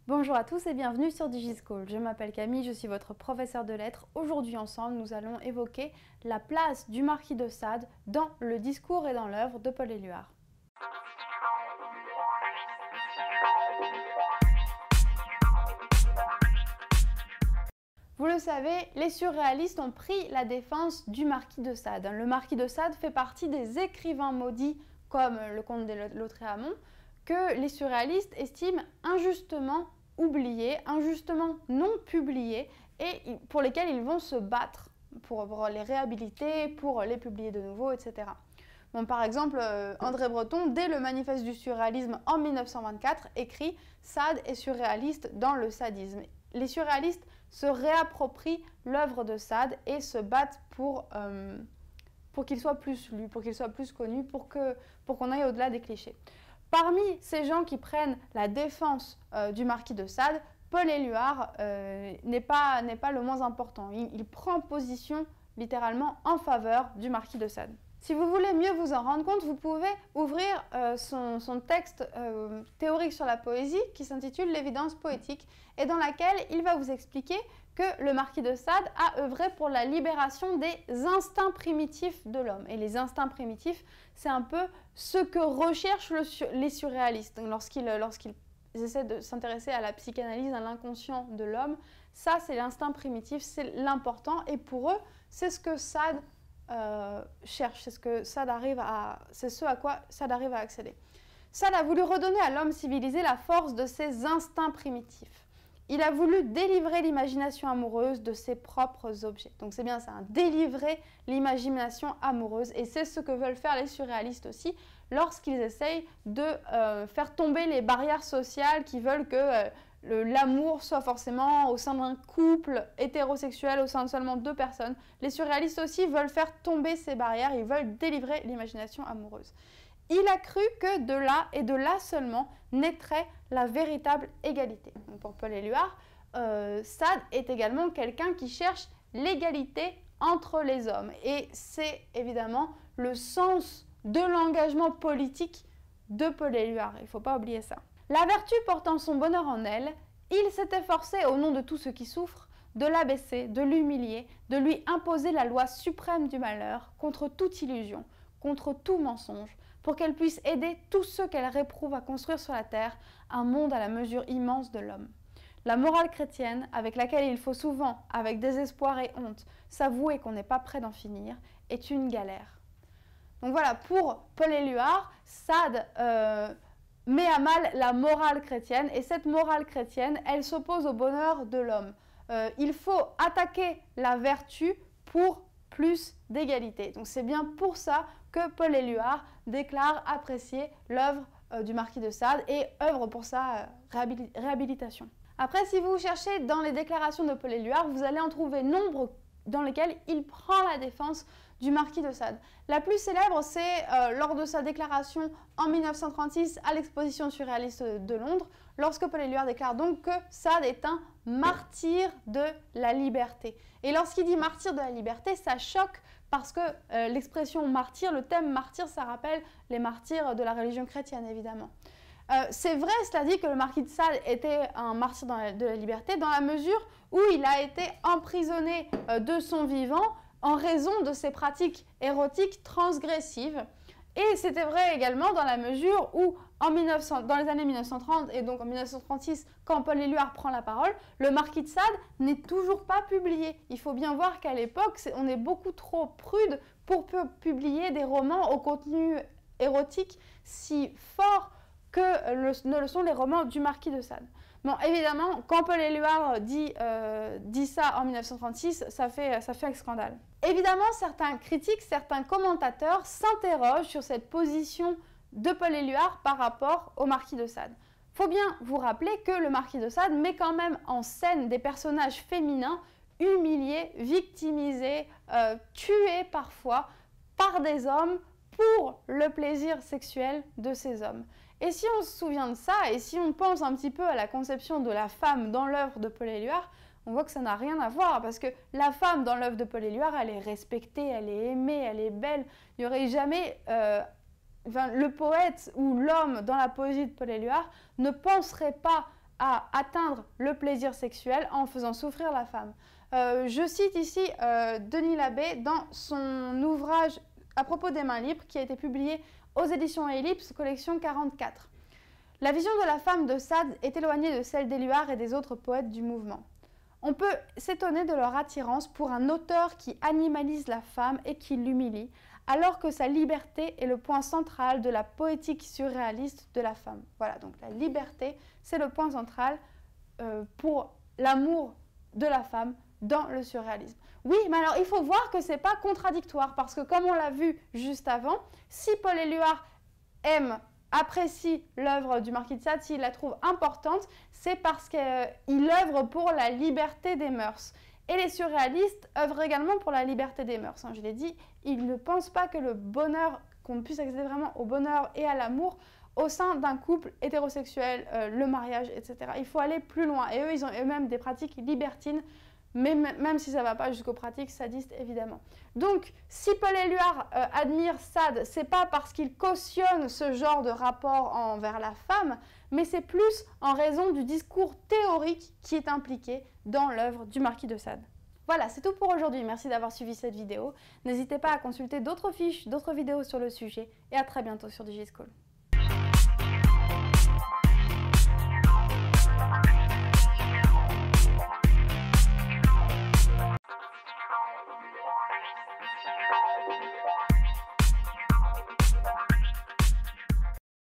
Bonjour à tous et bienvenue sur DigiSchool. Je m'appelle Camille, je suis votre professeure de lettres. Aujourd'hui ensemble, nous allons évoquer la place du marquis de Sade dans le discours et dans l'œuvre de Paul Éluard. Vous le savez, les surréalistes ont pris la défense du marquis de Sade. Le marquis de Sade fait partie des écrivains maudits comme le comte de Lautréamont que les surréalistes estiment injustement oubliés, injustement non publiés et pour lesquels ils vont se battre pour les réhabiliter, pour les publier de nouveau, etc. Bon, par exemple, André Breton, dès le manifeste du surréalisme en 1924, écrit « Sade est surréaliste dans le sadisme ». Les surréalistes se réapproprient l'œuvre de Sade et se battent pour qu'il soit plus lu, pour qu'il soit plus connu, pour qu'on aille au-delà des clichés. Parmi ces gens qui prennent la défense du marquis de Sade, Paul Éluard n'est pas le moins important. Il prend position littéralement en faveur du marquis de Sade. Si vous voulez mieux vous en rendre compte, vous pouvez ouvrir son texte théorique sur la poésie qui s'intitule « L'évidence poétique » et dans laquelle il va vous expliquer que le marquis de Sade a œuvré pour la libération des instincts primitifs de l'homme. Et les instincts primitifs, c'est un peu ce que recherchent les surréalistes. Lorsqu'ils essaient de s'intéresser à la psychanalyse, à l'inconscient de l'homme, ça c'est l'instinct primitif, c'est l'important. Et pour eux, c'est ce que Sade cherche, c'est ce à quoi Sade arrive à accéder. Sade a voulu redonner à l'homme civilisé la force de ses instincts primitifs. Il a voulu délivrer l'imagination amoureuse de ses propres objets. Donc c'est bien ça, hein, délivrer l'imagination amoureuse. Et c'est ce que veulent faire les surréalistes aussi lorsqu'ils essayent de faire tomber les barrières sociales qui veulent que l'amour soit forcément au sein d'un couple hétérosexuel, au sein de seulement deux personnes. Les surréalistes aussi veulent faire tomber ces barrières, ils veulent délivrer l'imagination amoureuse. Il a cru que de là, et de là seulement, naîtrait la véritable égalité. Donc pour Paul Éluard, Sade est également quelqu'un qui cherche l'égalité entre les hommes. Et c'est évidemment le sens de l'engagement politique de Paul Éluard. Il ne faut pas oublier ça. La vertu portant son bonheur en elle, il s'est efforcé, au nom de tout ce qui souffre, de l'abaisser, de l'humilier, de lui imposer la loi suprême du malheur, contre toute illusion, contre tout mensonge, pour qu'elle puisse aider tous ceux qu'elle réprouve à construire sur la terre un monde à la mesure immense de l'homme. La morale chrétienne, avec laquelle il faut souvent, avec désespoir et honte, s'avouer qu'on n'est pas prêt d'en finir, est une galère. Donc voilà, pour Paul Éluard, Sade met à mal la morale chrétienne, et cette morale chrétienne, elle s'oppose au bonheur de l'homme. Il faut attaquer la vertu pour plus d'égalité. Donc c'est bien pour ça que Paul Éluard déclare apprécier l'œuvre du marquis de Sade et œuvre pour sa réhabilitation. Après, si vous cherchez dans les déclarations de Paul Éluard, vous allez en trouver nombre dans lesquels il prend la défense du marquis de Sade. La plus célèbre, c'est lors de sa déclaration en 1936 à l'exposition surréaliste de Londres, lorsque Paul Éluard déclare donc que Sade est un martyr de la liberté. Et lorsqu'il dit martyr de la liberté, ça choque parce que l'expression martyr, le thème martyr, ça rappelle les martyrs de la religion chrétienne évidemment. C'est vrai, cela dit, que le marquis de Sade était un martyr de la liberté dans la mesure où il a été emprisonné de son vivant en raison de ses pratiques érotiques transgressives. Et c'était vrai également dans la mesure où, dans les années 1930 et donc en 1936, quand Paul Éluard prend la parole, le marquis de Sade n'est toujours pas publié. Il faut bien voir qu'à l'époque, on est beaucoup trop prude pour publier des romans au contenu érotique si fort que ne le sont les romans du marquis de Sade. Bon, évidemment, quand Paul Éluard dit ça en 1936, ça fait un scandale. Évidemment, certains critiques, certains commentateurs s'interrogent sur cette position de Paul Éluard par rapport au marquis de Sade. Il faut bien vous rappeler que le marquis de Sade met quand même en scène des personnages féminins humiliés, victimisés, tués parfois par des hommes pour le plaisir sexuel de ces hommes. Et si on se souvient de ça, et si on pense un petit peu à la conception de la femme dans l'œuvre de Paul Éluard, on voit que ça n'a rien à voir, parce que la femme dans l'œuvre de Paul Éluard, elle est respectée, elle est aimée, elle est belle. Il n'y aurait jamais... le poète ou l'homme dans la poésie de Paul Éluard ne penserait pas à atteindre le plaisir sexuel en faisant souffrir la femme. Je cite ici Denis Labbé dans son ouvrage à propos des mains libres qui a été publié aux éditions Ellipse, collection 44. La vision de la femme de Sade est éloignée de celle d'Éluard et des autres poètes du mouvement. On peut s'étonner de leur attirance pour un auteur qui animalise la femme et qui l'humilie, alors que sa liberté est le point central de la poétique surréaliste de la femme. Voilà, donc la liberté, c'est le point central pour l'amour de la femme dans le surréalisme. Oui, mais alors il faut voir que ce n'est pas contradictoire, parce que comme on l'a vu juste avant, si Paul Éluard apprécie l'œuvre du Marquis de Sade, s'il la trouve importante, c'est parce qu'il œuvre pour la liberté des mœurs. Et les surréalistes œuvrent également pour la liberté des mœurs. Je l'ai dit, ils ne pensent pas que le bonheur, qu'on puisse accéder vraiment au bonheur et à l'amour au sein d'un couple hétérosexuel, le mariage, etc. Il faut aller plus loin. Et eux, ils ont eux-mêmes des pratiques libertines, mais même si ça ne va pas jusqu'aux pratiques sadistes, évidemment. Donc, si Paul Éluard admire Sade, ce n'est pas parce qu'il cautionne ce genre de rapport envers la femme, mais c'est plus en raison du discours théorique qui est impliqué dans l'œuvre du Marquis de Sade. Voilà, c'est tout pour aujourd'hui. Merci d'avoir suivi cette vidéo. N'hésitez pas à consulter d'autres fiches, d'autres vidéos sur le sujet, et à très bientôt sur DigiSchool.